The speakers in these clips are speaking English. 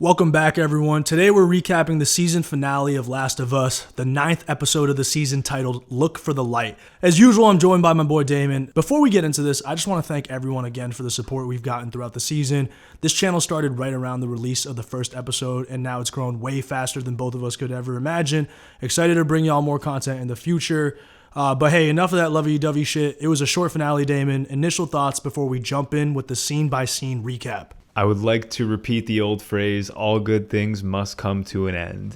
Welcome back, everyone. Today we're recapping the season finale of Last of Us, the 9th episode of the season titled Look for the Light. As usual, I'm joined by my boy Damon. Before we get into this, I just want to thank everyone again for the support we've gotten throughout the season. This channel started right around the release of the first episode, and now it's grown way faster than both of us could ever imagine. Excited to bring y'all more content in the future. But hey, enough of that lovey-dovey shit. It was a short finale, Damon. Initial thoughts before we jump in with the scene-by-scene recap. I would like to repeat the old phrase, all good things must come to an end.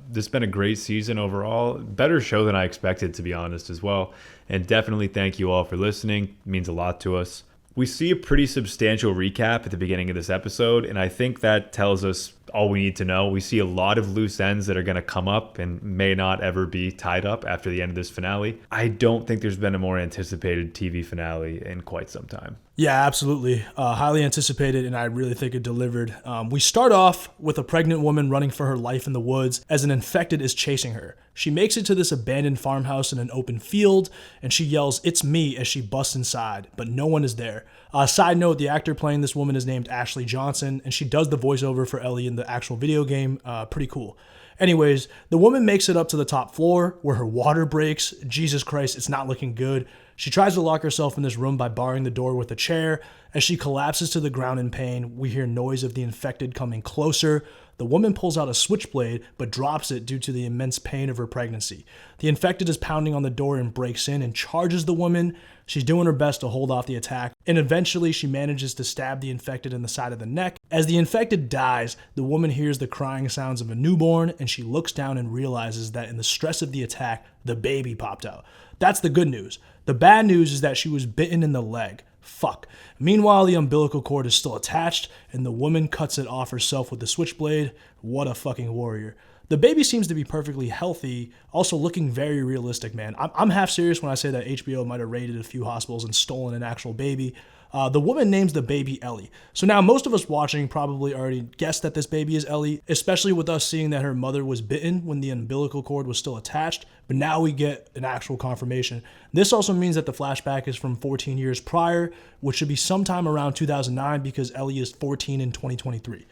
This has been a great season overall. Better show than I expected, to be honest, as well. And definitely thank you all for listening. It means a lot to us. We see a pretty substantial recap at the beginning of this episode, and I think that tells us all we need to know. We see a lot of loose ends that are going to come up and may not ever be tied up after the end of this finale. I don't think there's been a more anticipated TV finale in quite some time. Yeah, absolutely. Highly anticipated, and I really think it delivered. We start off with a pregnant woman running for her life in the woods as an infected is chasing her. She makes it to this abandoned farmhouse in an open field, and she yells, "It's me," as she busts inside, but no one is there. Side note, the actor playing this woman is named Ashley Johnson, and she does the voiceover for Ellie in the actual video game. Pretty cool. Anyways, the woman makes it up to the top floor where her water breaks. Jesus Christ, it's not looking good. She tries to lock herself in this room by barring the door with a chair. As she collapses to the ground in pain, we hear noise of the infected coming closer. The woman pulls out a switchblade, but drops it due to the immense pain of her pregnancy. The infected is pounding on the door and breaks in and charges the woman. She's doing her best to hold off the attack, and eventually she manages to stab the infected in the side of the neck. As the infected dies, the woman hears the crying sounds of a newborn, and she looks down and realizes that in the stress of the attack, the baby popped out. That's the good news. The bad news is that she was bitten in the leg. Fuck. Meanwhile, the umbilical cord is still attached, and the woman cuts it off herself with the switchblade. What a fucking warrior. The baby seems to be perfectly healthy, also looking very realistic, man. I'm half serious when I say that HBO might have raided a few hospitals and stolen an actual baby. The woman names the baby Ellie. So now most of us watching probably already guessed that this baby is Ellie, especially with us seeing that her mother was bitten when the umbilical cord was still attached, but now we get an actual confirmation. This also means that the flashback is from 14 years prior, which should be sometime around 2009 because Ellie is 14 in 2023.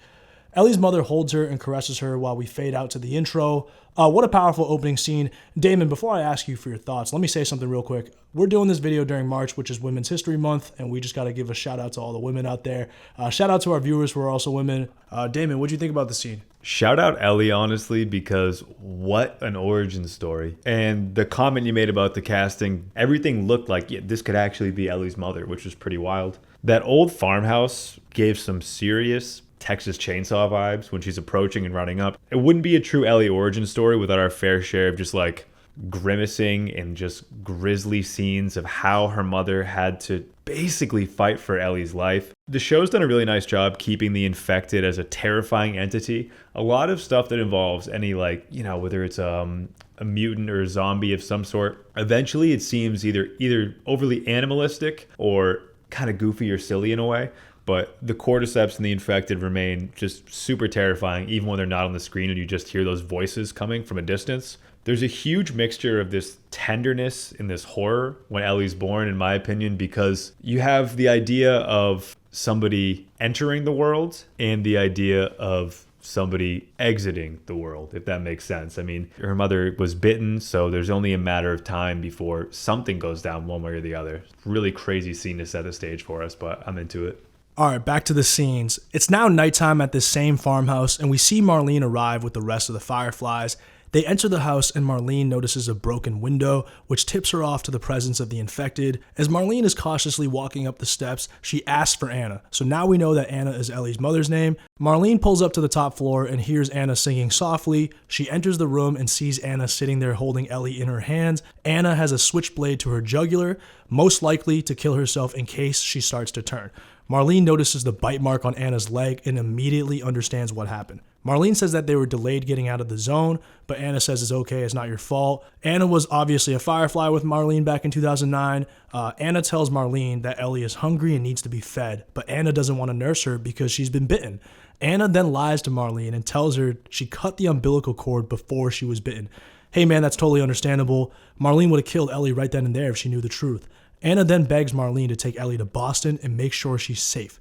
Ellie's mother holds her and caresses her while we fade out to the intro. What a powerful opening scene. Damon, before I ask you for your thoughts, let me say something real quick. We're doing this video during March, which is Women's History Month, and we just got to give a shout out to all the women out there. Shout out to our viewers who are also women. Damon, what do you think about the scene? Shout out Ellie, honestly, because what an origin story. And the comment you made about the casting, everything looked like this could actually be Ellie's mother, which was pretty wild. That old farmhouse gave some serious Texas Chainsaw vibes when she's approaching and running up. It wouldn't be a true Ellie origin story without our fair share of just like grimacing and just grisly scenes of how her mother had to basically fight for Ellie's life. The show's done a really nice job keeping the infected as a terrifying entity. A lot of stuff that involves any whether it's a mutant or a zombie of some sort, eventually it seems either overly animalistic or kind of goofy or silly in a way. But the cordyceps and the infected remain just super terrifying, even when they're not on the screen and you just hear those voices coming from a distance. There's a huge mixture of this tenderness and this horror when Ellie's born, in my opinion, because you have the idea of somebody entering the world and the idea of somebody exiting the world, if that makes sense. I mean, her mother was bitten, so there's only a matter of time before something goes down one way or the other. Really crazy scene to set the stage for us, but I'm into it. All right, back to the scenes. It's now nighttime at this same farmhouse, and we see Marlene arrive with the rest of the Fireflies. They enter the house, and Marlene notices a broken window, which tips her off to the presence of the infected. As Marlene is cautiously walking up the steps, she asks for Anna. So now we know that Anna is Ellie's mother's name. Marlene pulls up to the top floor and hears Anna singing softly. She enters the room and sees Anna sitting there holding Ellie in her hands. Anna has a switchblade to her jugular, most likely to kill herself in case she starts to turn. Marlene notices the bite mark on Anna's leg and immediately understands what happened. Marlene says that they were delayed getting out of the zone, but Anna says it's okay, it's not your fault. Anna was obviously a Firefly with Marlene back in 2009. Anna tells Marlene that Ellie is hungry and needs to be fed, but Anna doesn't want to nurse her because she's been bitten. Anna then lies to Marlene and tells her she cut the umbilical cord before she was bitten. Hey man, that's totally understandable. Marlene would have killed Ellie right then and there if she knew the truth. Anna then begs Marlene to take Ellie to Boston and make sure she's safe.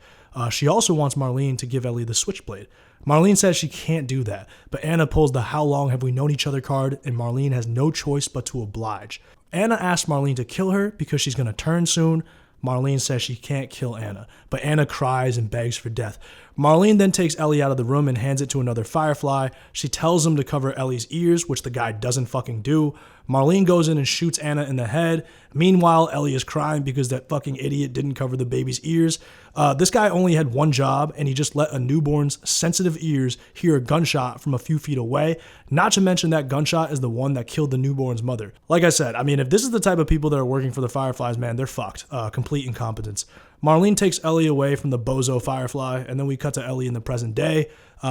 She also wants Marlene to give Ellie the switchblade. Marlene says she can't do that, but Anna pulls the how long have we known each other card, and Marlene has no choice but to oblige. Anna asks Marlene to kill her because she's going to turn soon. Marlene says she can't kill Anna, but Anna cries and begs for death. Marlene then takes Ellie out of the room and hands it to another Firefly. She tells him to cover Ellie's ears, which the guy doesn't fucking do. Marlene goes in and shoots Anna in the head. Meanwhile, Ellie is crying because that fucking idiot didn't cover the baby's ears. This guy only had one job, and he just let a newborn's sensitive ears hear a gunshot from a few feet away. Not to mention that gunshot is the one that killed the newborn's mother. Like I said, I mean, if this is the type of people that are working for the Fireflies, man, they're fucked. Complete incompetence. Marlene takes Ellie away from the bozo Firefly, and then we cut to Ellie in the present day.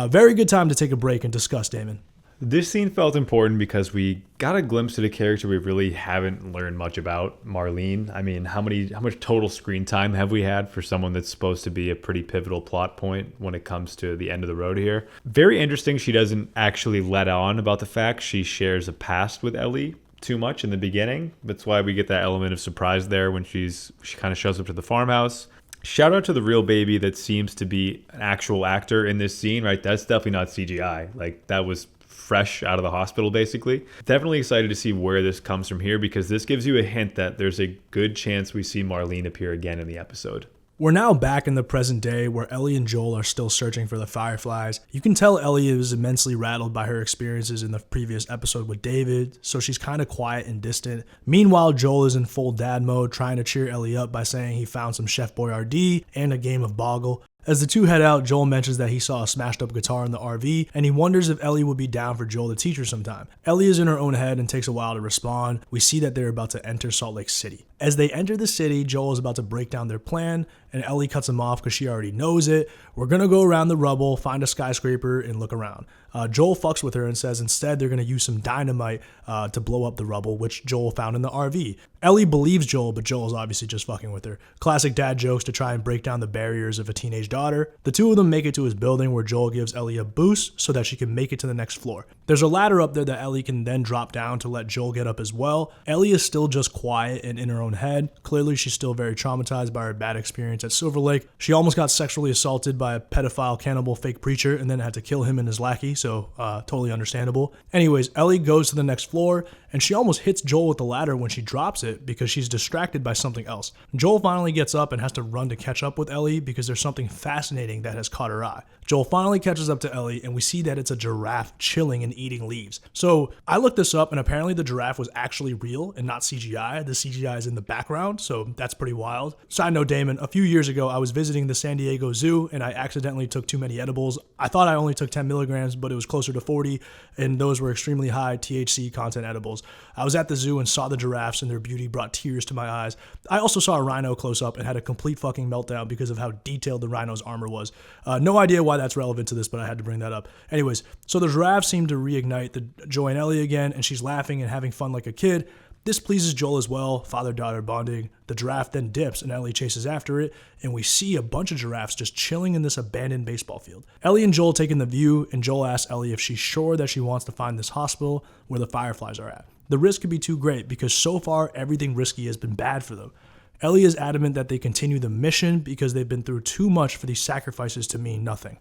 Very good time to take a break and discuss, Damon. This scene felt important because we got a glimpse of a character we really haven't learned much about, Marlene. I mean, how much total screen time have we had for someone that's supposed to be a pretty pivotal plot point when it comes to the end of the road here? Very interesting, she doesn't actually let on about the fact she shares a past with Ellie too much in the beginning. That's why we get that element of surprise there when she kind of shows up to the farmhouse. Shout out to the real baby that seems to be an actual actor in this scene, right? That's definitely not CGI. Like, that was fresh out of the hospital, basically. Definitely excited to see where this comes from here, because this gives you a hint that there's a good chance we see Marlene appear again in the episode. We're now back in the present day where Ellie and Joel are still searching for the Fireflies. You can tell Ellie is immensely rattled by her experiences in the previous episode with David, so she's kind of quiet and distant. Meanwhile, Joel is in full dad mode, trying to cheer Ellie up by saying he found some Chef Boyardee and a game of Boggle. As the two head out, Joel mentions that he saw a smashed up guitar in the RV, and he wonders if Ellie would be down for Joel to teach her sometime. Ellie is in her own head and takes a while to respond. We see that they're about to enter Salt Lake City. As they enter the city, Joel is about to break down their plan, and Ellie cuts him off because she already knows it. We're gonna go around the rubble, find a skyscraper, and look around. Joel fucks with her and says instead they're gonna use some dynamite to blow up the rubble, which Joel found in the RV. Ellie believes Joel, but Joel's obviously just fucking with her. Classic dad jokes to try and break down the barriers of a teenage daughter. The two of them make it to his building where Joel gives Ellie a boost so that she can make it to the next floor. There's a ladder up there that Ellie can then drop down to let Joel get up as well. Ellie is still just quiet and in her own head. Clearly, she's still very traumatized by her bad experience at Silver Lake. She almost got sexually assaulted by a pedophile cannibal fake preacher and then had to kill him and his lackey, so totally understandable. Anyways, Ellie goes to the next floor and she almost hits Joel with the ladder when she drops it because she's distracted by something else. Joel finally gets up and has to run to catch up with Ellie because there's something fascinating that has caught her eye. Joel finally catches up to Ellie and we see that it's a giraffe chilling and eating leaves. So I looked this up and apparently the giraffe was actually real and not CGI. The CGI is in the background, so that's pretty wild. Side note, Damon, a few years ago I was visiting the San Diego Zoo and I accidentally took too many edibles. I thought I only took 10 milligrams, but it was closer to 40, and those were extremely high THC content edibles. I was at the zoo and saw the giraffes and their beauty brought tears to my eyes. I also saw a rhino close up and had a complete fucking meltdown because of how detailed the rhino's armor was. No idea why that's relevant to this, but I had to bring that up. Anyways, so the giraffes seem to reignite the Joy and Ellie again, and she's laughing and having fun like a kid. This pleases Joel as well, father-daughter bonding. The giraffe then dips and Ellie chases after it, and we see a bunch of giraffes just chilling in this abandoned baseball field. Ellie and Joel take in the view, and Joel asks Ellie if she's sure that she wants to find this hospital where the Fireflies are at. The risk could be too great because so far everything risky has been bad for them. Ellie is adamant that they continue the mission because they've been through too much for these sacrifices to mean nothing.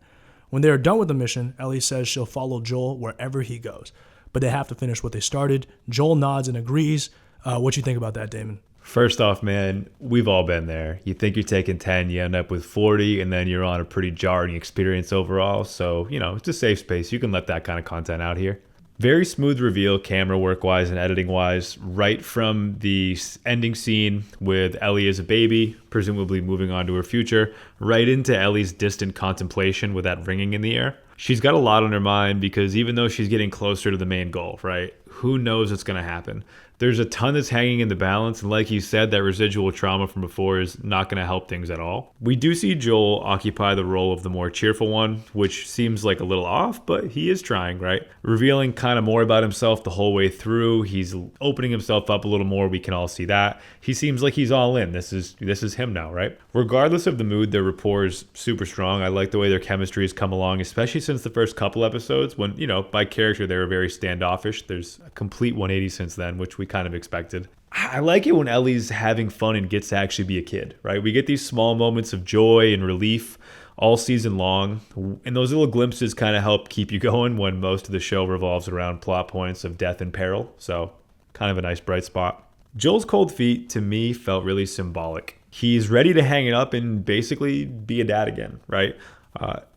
When they are done with the mission, Ellie says she'll follow Joel wherever he goes, but they have to finish what they started. Joel nods and agrees. What you think about that, Damon? First off, man, we've all been there. You think you're taking 10, you end up with 40, and then you're on a pretty jarring experience overall. So, it's a safe space. You can let that kind of content out here. Very smooth reveal, camera work-wise and editing-wise, right from the ending scene with Ellie as a baby, presumably moving on to her future, right into Ellie's distant contemplation with that ringing in the air. She's got a lot on her mind because even though she's getting closer to the main goal, right? Who knows what's going to happen? There's a ton that's hanging in the balance, and like you said, that residual trauma from before is not going to help things at all. We do see Joel occupy the role of the more cheerful one, which seems like a little off, but he is trying, right? Revealing kind of more about himself the whole way through. He's opening himself up a little more. We can all see that. He seems like he's all in. This is him now, right? Regardless of the mood, their rapport is super strong. I like the way their chemistry has come along, especially since the first couple episodes when, by character, they were very standoffish. There's a complete 180 since then, which we kind of expected. I like it when Ellie's having fun and gets to actually be a kid, right? We get these small moments of joy and relief all season long, and those little glimpses kind of help keep you going when most of the show revolves around plot points of death and peril. So kind of a nice bright spot. Joel's cold feet to me felt really symbolic. He's ready to hang it up and basically be a dad again, right?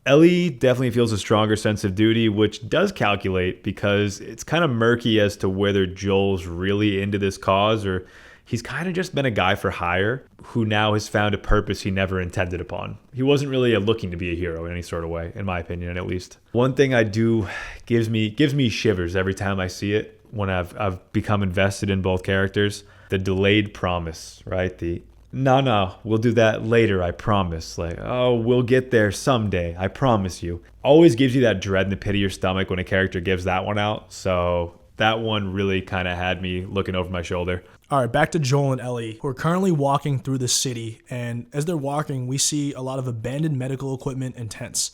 Ellie definitely feels a stronger sense of duty, which does calculate because it's kind of murky as to whether Joel's really into this cause or he's kind of just been a guy for hire who now has found a purpose he never intended upon. He wasn't really looking to be a hero in any sort of way, in my opinion, at least. One thing I do gives me shivers every time I see it when I've become invested in both characters. The delayed promise, right? No, we'll do that later, I promise. Like, oh, we'll get there someday, I promise you. Always gives you that dread in the pit of your stomach when a character gives that one out. So that one really kind of had me looking over my shoulder. All right, back to Joel and Ellie, who are currently walking through the city. And as they're walking, we see a lot of abandoned medical equipment and tents.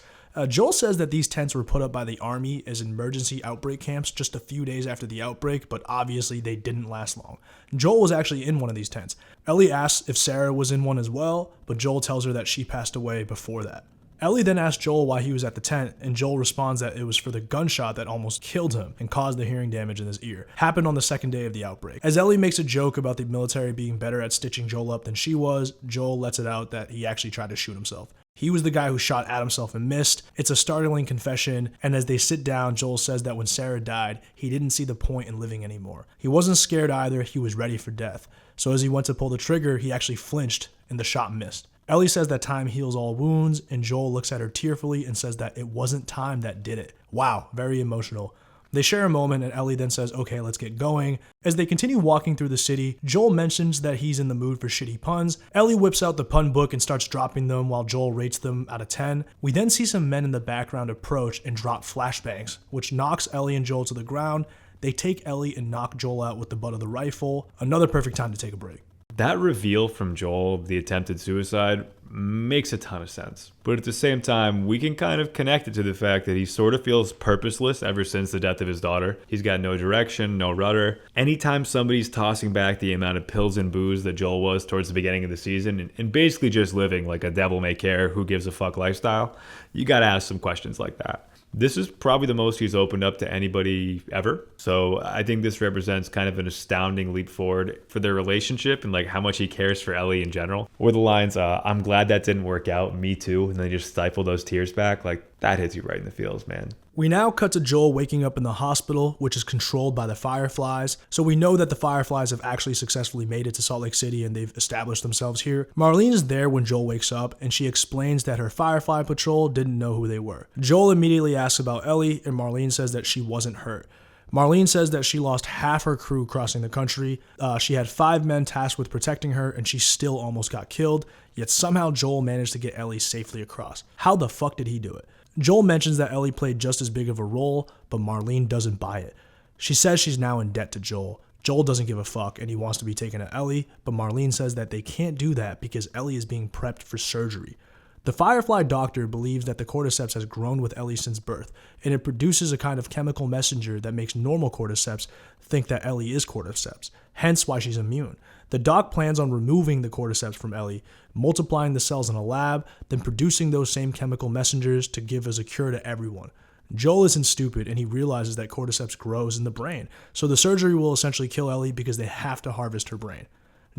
Joel says that these tents were put up by the army as emergency outbreak camps just a few days after the outbreak, but obviously they didn't last long. Joel was actually in one of these tents. Ellie asks if Sarah was in one as well, but Joel tells her that she passed away before that. Ellie then asks Joel why he was at the tent, and Joel responds that it was for the gunshot that almost killed him and caused the hearing damage in his ear. Happened on the second day of the outbreak. As Ellie makes a joke about the military being better at stitching Joel up than she was, Joel lets it out that he actually tried to shoot himself. He was the guy who shot at himself and missed. It's a startling confession, and as they sit down, Joel says that when Sarah died, he didn't see the point in living anymore. He wasn't scared either, he was ready for death. So as he went to pull the trigger, he actually flinched, and the shot missed. Ellie says that time heals all wounds, and Joel looks at her tearfully and says that it wasn't time that did it. Wow, very emotional. They share a moment, and Ellie then says, okay, let's get going. As they continue walking through the city, Joel mentions that he's in the mood for shitty puns. Ellie whips out the pun book and starts dropping them while Joel rates them out of 10. We then see some men in the background approach and drop flashbangs, which knocks Ellie and Joel to the ground. They take Ellie and knock Joel out with the butt of the rifle. Another perfect time to take a break. That reveal from Joel of the attempted suicide makes a ton of sense. But at the same time, we can kind of connect it to the fact that he sort of feels purposeless ever since the death of his daughter. He's got no direction, no rudder. Anytime somebody's tossing back the amount of pills and booze that Joel was towards the beginning of the season and basically just living like a devil may care, who gives a fuck lifestyle, you gotta ask some questions like that. This is probably the most he's opened up to anybody ever. So I think this represents kind of an astounding leap forward for their relationship and like how much he cares for Ellie in general. Or the lines, I'm glad that didn't work out, me too. And then just stifle those tears back. Like that hits you right in the feels, man. We now cut to Joel waking up in the hospital, which is controlled by the Fireflies. So we know that the Fireflies have actually successfully made it to Salt Lake City and they've established themselves here. Marlene is there when Joel wakes up, and she explains that her Firefly patrol didn't know who they were. Joel immediately asks about Ellie, and Marlene says that she wasn't hurt. Marlene says that she lost half her crew crossing the country. She had 5 men tasked with protecting her, and she still almost got killed. Yet somehow Joel managed to get Ellie safely across. How the fuck did he do it? Joel mentions that Ellie played just as big of a role, but Marlene doesn't buy it. She says she's now in debt to Joel. Joel doesn't give a fuck and he wants to be taken to Ellie, but Marlene says that they can't do that because Ellie is being prepped for surgery. The Firefly doctor believes that the cordyceps has grown with Ellie since birth, and it produces a kind of chemical messenger that makes normal cordyceps think that Ellie is cordyceps, hence why she's immune. The doc plans on removing the cordyceps from Ellie, multiplying the cells in a lab, then producing those same chemical messengers to give as a cure to everyone. Joel isn't stupid, and he realizes that cordyceps grows in the brain, so the surgery will essentially kill Ellie because they have to harvest her brain.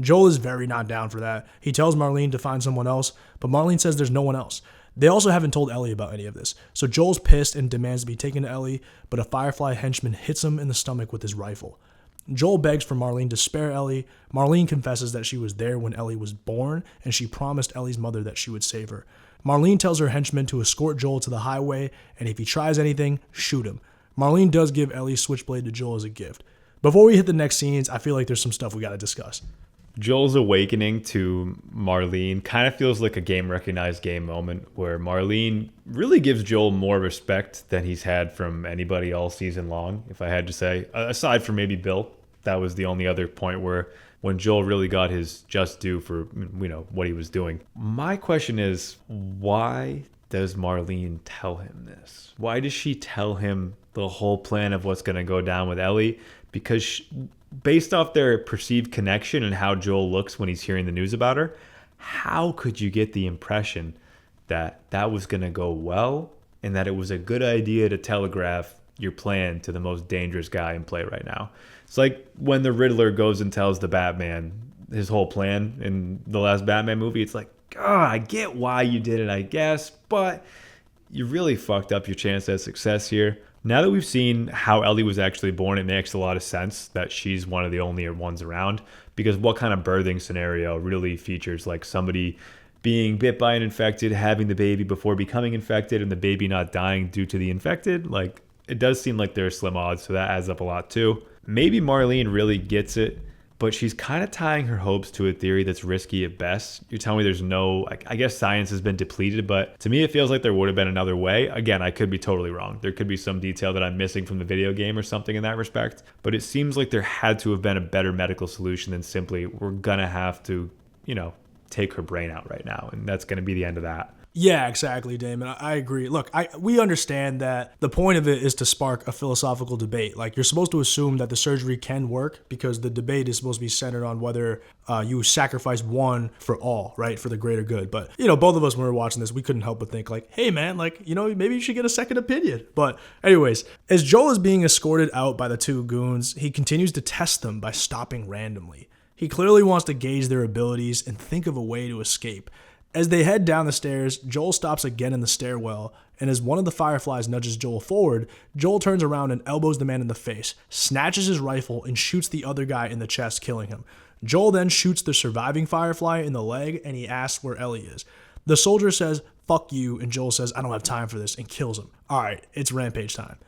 Joel is very not down for that. He tells Marlene to find someone else, but Marlene says there's no one else. They also haven't told Ellie about any of this, so Joel's pissed and demands to be taken to Ellie, but a Firefly henchman hits him in the stomach with his rifle. Joel begs for Marlene to spare Ellie. Marlene confesses that she was there when Ellie was born, and she promised Ellie's mother that she would save her. Marlene tells her henchman to escort Joel to the highway, and if he tries anything, shoot him. Marlene does give Ellie's switchblade to Joel as a gift. Before we hit the next scenes, I feel like there's some stuff we gotta discuss. Joel's awakening to Marlene kind of feels like a game recognized game moment where Marlene really gives Joel more respect than he's had from anybody all season long, if I had to say. Aside from maybe Bill, that was the only other point where when Joel really got his just due for, what he was doing. My question is, why does Marlene tell him this? Why does she tell him the whole plan of what's going to go down with Ellie? Because based off their perceived connection and how Joel looks when he's hearing the news about her, how could you get the impression that that was going to go well and that it was a good idea to telegraph your plan to the most dangerous guy in play right now? It's like when the Riddler goes and tells the Batman his whole plan in the last Batman movie. It's like, God, I get why you did it, I guess, but you really fucked up your chance at success here. Now that we've seen how Ellie was actually born, it makes a lot of sense that she's one of the only ones around, because what kind of birthing scenario really features like somebody being bit by an infected, having the baby before becoming infected, and the baby not dying due to the infected? Like, it does seem like there are slim odds, so that adds up a lot too. Maybe Marlene really gets it, but she's kind of tying her hopes to a theory that's risky at best. You're telling me there's no, I guess science has been depleted, but to me it feels like there would have been another way. Again, I could be totally wrong. There could be some detail that I'm missing from the video game or something in that respect, but it seems like there had to have been a better medical solution than simply, we're gonna have to, take her brain out right now, and that's gonna be the end of that. Yeah, exactly, Damon. I agree. Look, we understand that the point of it is to spark a philosophical debate. Like, you're supposed to assume that the surgery can work because the debate is supposed to be centered on whether you sacrifice one for all, right, for the greater good. But, both of us, when we were watching this, we couldn't help but think like, hey, man, like, maybe you should get a second opinion. But anyways, as Joel is being escorted out by the two goons, he continues to test them by stopping randomly. He clearly wants to gauge their abilities and think of a way to escape. As they head down the stairs, Joel stops again in the stairwell, and as one of the Fireflies nudges Joel forward, Joel turns around and elbows the man in the face, snatches his rifle, and shoots the other guy in the chest, killing him. Joel then shoots the surviving Firefly in the leg, and he asks where Ellie is. The soldier says, "Fuck you," and Joel says, "I don't have time for this," and kills him. Alright, it's rampage time.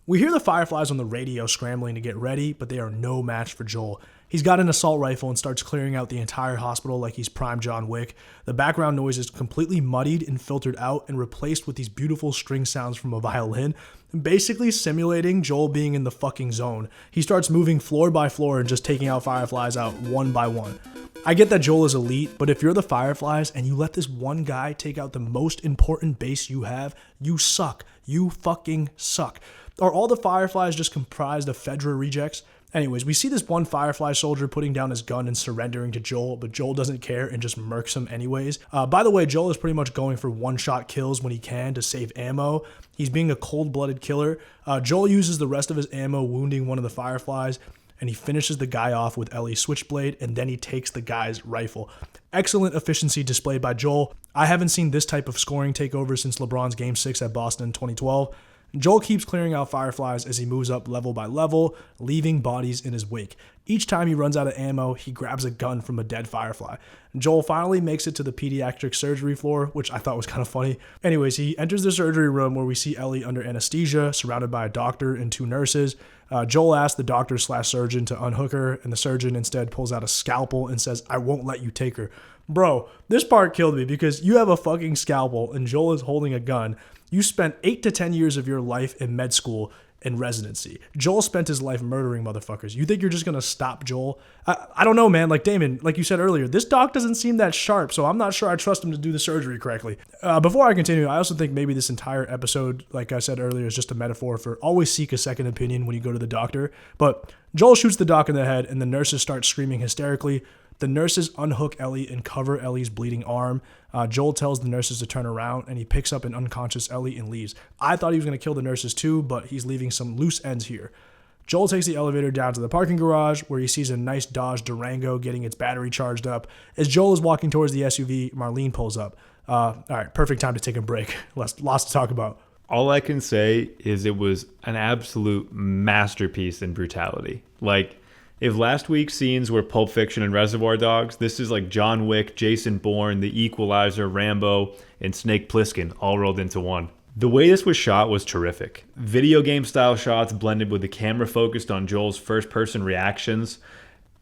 We hear the Fireflies on the radio scrambling to get ready, but they are no match for Joel. He's got an assault rifle and starts clearing out the entire hospital like he's prime John Wick. The background noise is completely muddied and filtered out and replaced with these beautiful string sounds from a violin, basically simulating Joel being in the fucking zone. He starts moving floor by floor and just taking out Fireflies out one by one. I get that Joel is elite, but if you're the Fireflies and you let this one guy take out the most important base you have, you suck. You fucking suck. Are all the Fireflies just comprised of Fedra rejects? Anyways, we see this one Firefly soldier putting down his gun and surrendering to Joel, but Joel doesn't care and just murks him anyways. By the way, Joel is pretty much going for one-shot kills when he can to save ammo. He's being a cold-blooded killer. Joel uses the rest of his ammo wounding one of the Fireflies, and he finishes the guy off with Ellie's switchblade, and then he takes the guy's rifle. Excellent efficiency displayed by Joel. I haven't seen this type of scoring takeover since LeBron's Game 6 at Boston in 2012. Joel keeps clearing out Fireflies as he moves up level by level, leaving bodies in his wake. Each time he runs out of ammo, he grabs a gun from a dead Firefly. Joel finally makes it to the pediatric surgery floor, which I thought was kind of funny. Anyways, he enters the surgery room where we see Ellie under anesthesia, surrounded by a doctor and two nurses. Joel asks the doctor/surgeon to unhook her, and the surgeon instead pulls out a scalpel and says, "I won't let you take her." Bro, this part killed me because you have a fucking scalpel and Joel is holding a gun. You spent 8 to 10 years of your life in med school and residency. Joel spent his life murdering motherfuckers. You think you're just going to stop Joel? I don't know, man. Like Damon, like you said earlier, this doc doesn't seem that sharp, so I'm not sure I trust him to do the surgery correctly. Before I continue, I also think maybe this entire episode, like I said earlier, is just a metaphor for always seek a second opinion when you go to the doctor. But Joel shoots the doc in the head, and the nurses start screaming hysterically. The nurses unhook Ellie and cover Ellie's bleeding arm. Joel tells the nurses to turn around, and he picks up an unconscious Ellie and leaves. I thought he was going to kill the nurses too, but he's leaving some loose ends here. Joel takes the elevator down to the parking garage, where he sees a nice Dodge Durango getting its battery charged up. As Joel is walking towards the SUV, Marlene pulls up. All right, perfect time to take a break. Lots to talk about. All I can say is it was an absolute masterpiece in brutality. Like, if last week's scenes were Pulp Fiction and Reservoir Dogs, this is like John Wick, Jason Bourne, The Equalizer, Rambo, and Snake Plissken all rolled into one. The way this was shot was terrific. Video game style shots blended with the camera focused on Joel's first person reactions.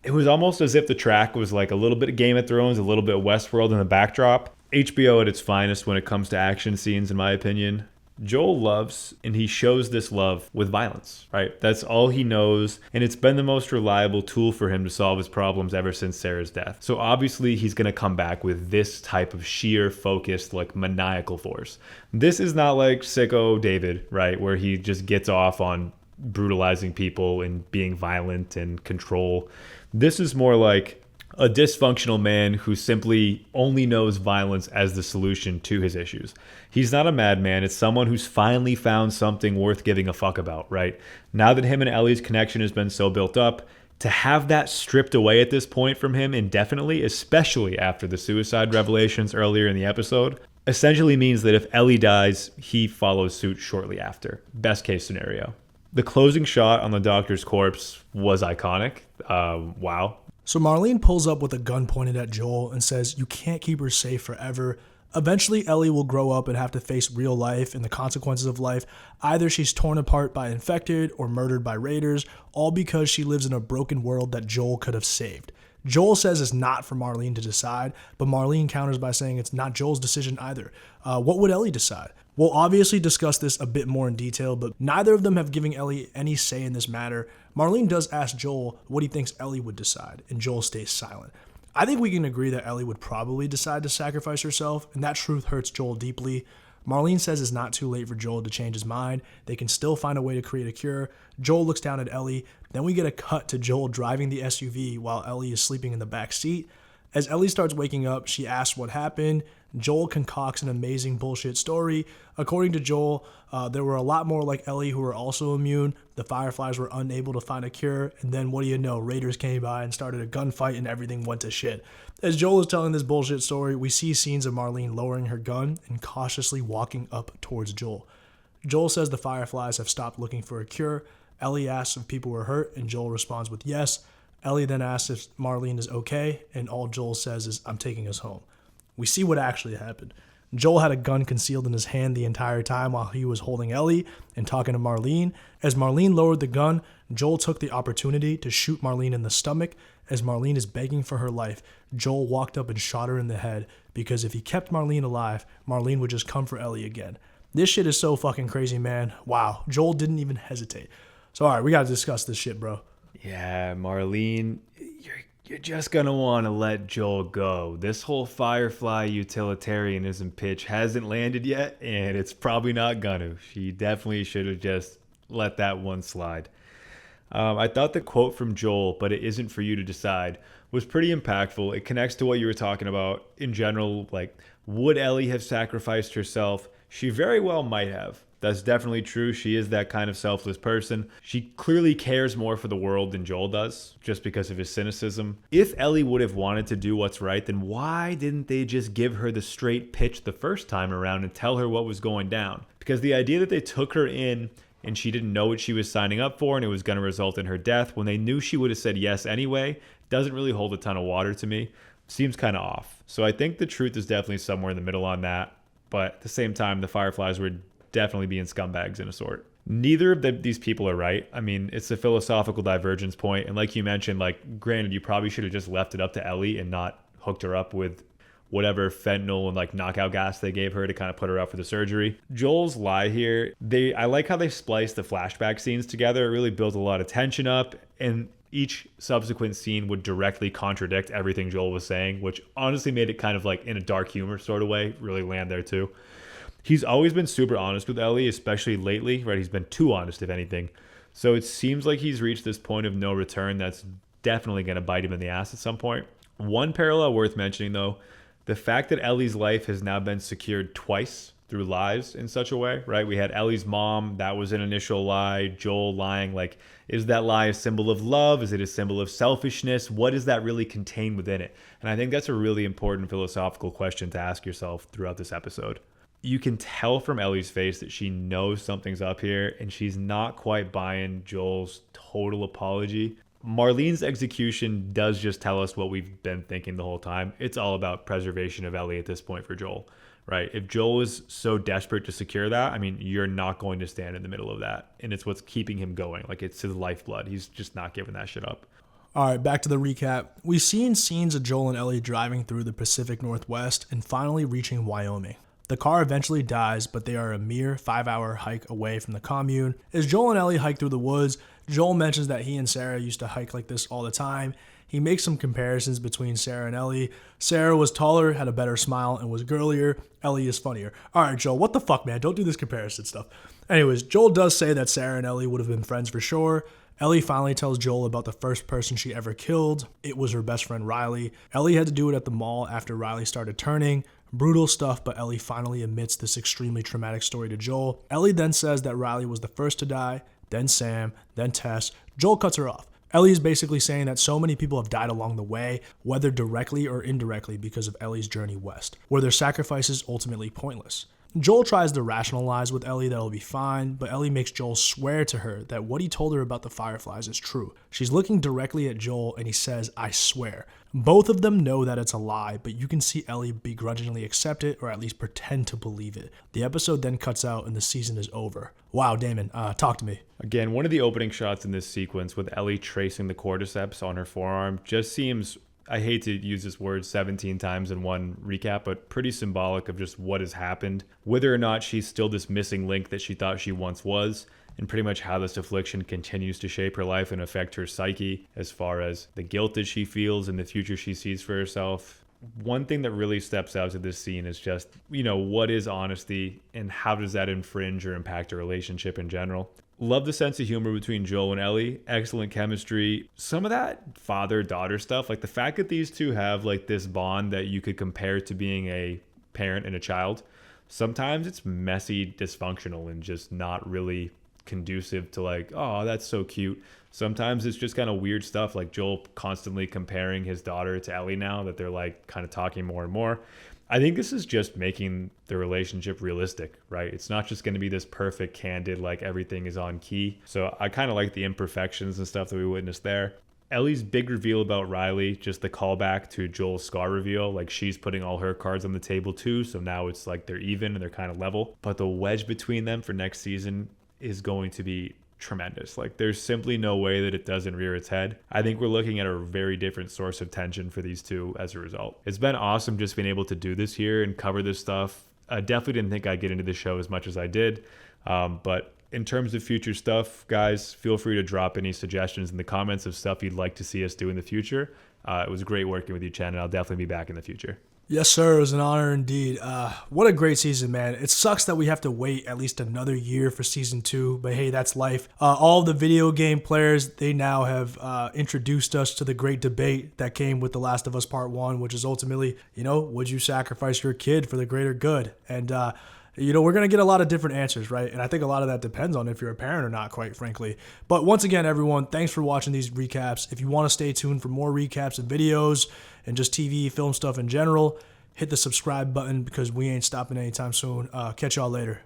It was almost as if the track was like a little bit of Game of Thrones, a little bit of Westworld in the backdrop. HBO at its finest when it comes to action scenes, in my opinion. Joel loves, and he shows this love with violence, right? That's all he knows, and it's been the most reliable tool for him to solve his problems ever since Sarah's death. So obviously he's going to come back with this type of sheer, focused, like maniacal force. This is not like Sicko David, right? Where he just gets off on brutalizing people and being violent and control. This is more like a dysfunctional man who simply only knows violence as the solution to his issues. He's not a madman. It's someone who's finally found something worth giving a fuck about, right? Now that him and Ellie's connection has been so built up, to have that stripped away at this point from him indefinitely, especially after the suicide revelations earlier in the episode, essentially means that if Ellie dies, he follows suit shortly after. Best case scenario. The closing shot on the doctor's corpse was iconic. Wow. So Marlene pulls up with a gun pointed at Joel and says, "You can't keep her safe forever. Eventually, Ellie will grow up and have to face real life and the consequences of life. Either she's torn apart by infected or murdered by raiders, all because she lives in a broken world that Joel could have saved." Joel says it's not for Marlene to decide, but Marlene counters by saying it's not Joel's decision either. What would Ellie decide? We'll obviously discuss this a bit more in detail, but neither of them have given Ellie any say in this matter. Marlene does ask Joel what he thinks Ellie would decide, and Joel stays silent. I think we can agree that Ellie would probably decide to sacrifice herself, and that truth hurts Joel deeply. Marlene says it's not too late for Joel to change his mind. They can still find a way to create a cure. Joel looks down at Ellie. Then we get a cut to Joel driving the SUV while Ellie is sleeping in the back seat. As Ellie starts waking up, she asks what happened. Joel concocts an amazing bullshit story. According to Joel, there were a lot more like Ellie who were also immune. The Fireflies were unable to find a cure. And then what do you know? Raiders came by and started a gunfight and everything went to shit. As Joel is telling this bullshit story, we see scenes of Marlene lowering her gun and cautiously walking up towards Joel. Joel says the Fireflies have stopped looking for a cure. Ellie asks if people were hurt, and Joel responds with yes. Ellie then asks if Marlene is okay, and all Joel says is, "I'm taking us home." We see what actually happened. Joel had a gun concealed in his hand the entire time while he was holding Ellie and talking to Marlene. As Marlene lowered the gun, Joel took the opportunity to shoot Marlene in the stomach. As Marlene is begging for her life, Joel walked up and shot her in the head, because if he kept Marlene alive, Marlene would just come for Ellie again. This shit is so fucking crazy, man. Wow, Joel didn't even hesitate. So all right, we gotta discuss this shit, bro. Yeah, Marlene, you're just gonna want to let Joel go. This whole Firefly utilitarianism pitch hasn't landed yet, and it's probably not gonna. She definitely should have just let that one slide. I thought the quote from Joel, "but it isn't for you to decide," was pretty impactful. It connects to what you were talking about in general. Like, would Ellie have sacrificed herself? She very well might have. That's definitely true. She is that kind of selfless person. She clearly cares more for the world than Joel does, just because of his cynicism. If Ellie would have wanted to do what's right, then why didn't they just give her the straight pitch the first time around and tell her what was going down? Because the idea that they took her in and she didn't know what she was signing up for and it was going to result in her death when they knew she would have said yes anyway doesn't really hold a ton of water to me. Seems kind of off. So I think the truth is definitely somewhere in the middle on that. But at the same time, the Fireflies were definitely being scumbags in a sort. Neither of these people are right. I mean, it's a philosophical divergence point. And like you mentioned, like, granted, you probably should have just left it up to Ellie and not hooked her up with whatever fentanyl and like knockout gas they gave her to kind of put her up for the surgery. Joel's lie here, I like how they spliced the flashback scenes together. It really built a lot of tension up, and each subsequent scene would directly contradict everything Joel was saying, which honestly made it kind of like in a dark humor sort of way really land there too. He's always been super honest with Ellie, especially lately, right? He's been too honest, if anything. So it seems like he's reached this point of no return that's definitely going to bite him in the ass at some point. One parallel worth mentioning, though, the fact that Ellie's life has now been secured twice through lies in such a way, right? We had Ellie's mom, that was an initial lie. Joel lying, like, is that lie a symbol of love? Is it a symbol of selfishness? What does that really contain within it? And I think that's a really important philosophical question to ask yourself throughout this episode. You can tell from Ellie's face that she knows something's up here and she's not quite buying Joel's total apology. Marlene's execution does just tell us what we've been thinking the whole time. It's all about preservation of Ellie at this point for Joel, right? If Joel is so desperate to secure that, I mean, you're not going to stand in the middle of that. And it's what's keeping him going. Like, it's his lifeblood. He's just not giving that shit up. All right, back to the recap. We've seen scenes of Joel and Ellie driving through the Pacific Northwest and finally reaching Wyoming. The car eventually dies, but they are a mere 5-hour hike away from the commune. As Joel and Ellie hike through the woods, Joel mentions that he and Sarah used to hike like this all the time. He makes some comparisons between Sarah and Ellie. Sarah was taller, had a better smile, and was girlier. Ellie is funnier. All right, Joel, what the fuck, man? Don't do this comparison stuff. Anyways, Joel does say that Sarah and Ellie would have been friends for sure. Ellie finally tells Joel about the first person she ever killed. It was her best friend Riley. Ellie had to do it at the mall after Riley started turning. Brutal stuff, but Ellie finally admits this extremely traumatic story to Joel. Ellie then says that Riley was the first to die, then Sam, then Tess. Joel cuts her off. Ellie is basically saying that so many people have died along the way, whether directly or indirectly because of Ellie's journey west, where their sacrifices ultimately pointless. Joel tries to rationalize with Ellie that it'll be fine, but Ellie makes Joel swear to her that what he told her about the Fireflies is true. She's looking directly at Joel and he says, "I swear." Both of them know that it's a lie, but you can see Ellie begrudgingly accept it or at least pretend to believe it. The episode then cuts out and the season is over. Wow, Damon, talk to me. Again, one of the opening shots in this sequence with Ellie tracing the cordyceps on her forearm just seems, I hate to use this word 17 times in one recap, but pretty symbolic of just what has happened, whether or not she's still this missing link that she thought she once was, and pretty much how this affliction continues to shape her life and affect her psyche as far as the guilt that she feels and the future she sees for herself. One thing that really steps out to this scene is just, what is honesty and how does that infringe or impact a relationship in general? Love the sense of humor between Joel and Ellie. Excellent chemistry. Some of that father-daughter stuff, like the fact that these two have like this bond that you could compare to being a parent and a child. Sometimes it's messy, dysfunctional, and just not really conducive to like, oh, that's so cute. Sometimes it's just kind of weird stuff, like Joel constantly comparing his daughter to Ellie now that they're like kind of talking more and more. I think this is just making the relationship realistic, right? It's not just going to be this perfect, candid, like everything is on key. So I kind of like the imperfections and stuff that we witnessed there. Ellie's big reveal about Riley, just the callback to Joel's scar reveal, like she's putting all her cards on the table too. So now it's like they're even and they're kind of level. But the wedge between them for next season is going to be tremendous. Like there's simply no way that it doesn't rear its head. I think we're looking at a very different source of tension for these two as a result. It's been awesome just being able to do this here and cover this stuff. I definitely didn't think I'd get into the show as much as I did. But in terms of future stuff, guys, feel free to drop any suggestions in the comments of stuff you'd like to see us do in the future. It was great working with you, Chen, and I'll definitely be back in the future. Yes, sir. It was an honor indeed. What a great season, man. It sucks that we have to wait at least another year for season 2, but hey, that's life. All of the video game players, they now have introduced us to the great debate that came with The Last of Us Part 1, which is ultimately, would you sacrifice your kid for the greater good? And, we're going to get a lot of different answers, right? And I think a lot of that depends on if you're a parent or not, quite frankly. But once again, everyone, thanks for watching these recaps. If you want to stay tuned for more recaps and videos and just TV, film stuff in general, hit the subscribe button because we ain't stopping anytime soon. Catch y'all later.